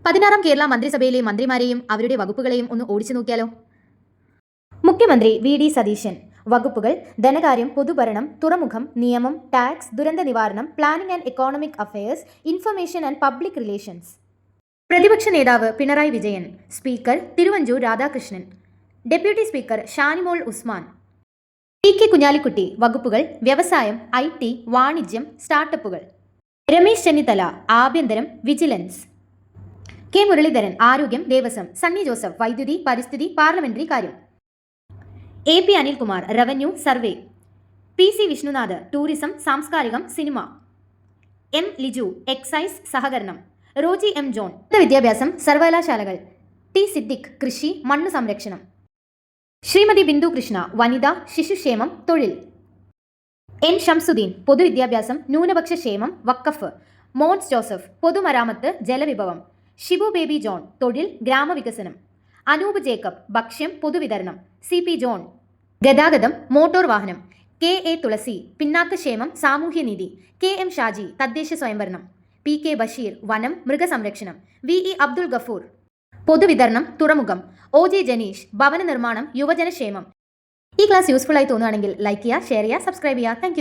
16ാം കേരള മന്ത്രിസഭയിലെ മന്ത്രിമാരെയും അവരുടെ വകുപ്പുകളെയും ഒന്ന് ഓടിച്ചു നോക്കിയാലോ? മുഖ്യമന്ത്രി വി.ഡി. സതീശൻ. വകുപ്പുകൾ: ധനകാര്യം, പൊതുഭരണം, തുറമുഖം, നിയമം, ടാക്സ്, ദുരന്ത നിവാരണം, planning and economic affairs, information and public relations. പ്രതിപക്ഷ നേതാവ് Pinarayi Vijayan. Speaker Thiruvanchoor Radhakrishnan. Deputy speaker Shanimol Usman. P K. Kunhalikutty. വകുപ്പുകൾ: വ്യവസായം, ഐ.ടി., വാണിജ്യം, സ്റ്റാർട്ടപ്പുകൾ. രമേശ് ചെന്നിത്തല. ആഭ്യന്തരം, വിജിലൻസ്. കെ. മുരളീധരൻ. ആരോഗ്യം, ദേവസ്വം. സണ്ണി ജോസഫ്. വൈദ്യുതി, പരിസ്ഥിതി, പാർലമെന്ററി കാര്യം. A P. Anilkumar. Revenue, survey. P C. Vishnunath. Tourism, സാംസ്കാരികം, സിനിമ. എം. ലിജു. എക്സൈസ്, സഹകരണം. റോജി എം. ജോൺ. വിദ്യാഭ്യാസം, സർവകലാശാലകൾ. ടി. സിദ്ദിഖ്. കൃഷി, മണ്ണ് സംരക്ഷണം. ശ്രീമതി ബിന്ദു കൃഷ്ണ. വനിത, ശിശുക്ഷേമം, തൊഴിൽ. എൻ. ഷംസുദ്ദീൻ. പൊതുവിദ്യാഭ്യാസം, ന്യൂനപക്ഷ ക്ഷേമം, വഖഫ്. മോൻസ് ജോസഫ്. പൊതുമരാമത്ത്, ജലവിഭവം. ഷിബു ബേബി ജോൺ. തൊഴിൽ, ഗ്രാമവികസനം. അനൂപ് ജേക്കബ്. ഭക്ഷ്യം, പൊതുവിതരണം. സി. പി. ജോൺ. ഗതാഗതം, മോട്ടോർ വാഹനം. കെ. എ. തുളസി. പിന്നാക്കക്ഷേമം, സാമൂഹ്യനീതി. കെ. എം. ഷാജി. തദ്ദേശ സ്വയംഭരണം. പി. കെ. ബഷീർ. വനം, മൃഗസംരക്ഷണം. വി. ഇ. അബ്ദുൾ ഗഫൂർ. പൊതുവിതരണം, തുറമുഖം. ഒ. ജെ. ജനീഷ്. ഭവന നിർമ്മാണം, യുവജനക്ഷേമം. ഈ ക്ലാസ് യൂസ്ഫുൾ ആയി തോന്നുകയാണെങ്കിൽ ലൈക്ക് ചെയ്യുക, ഷെയർ ചെയ്യുക, സബ്സ്ക്രൈബ് ചെയ്യുക. താങ്ക്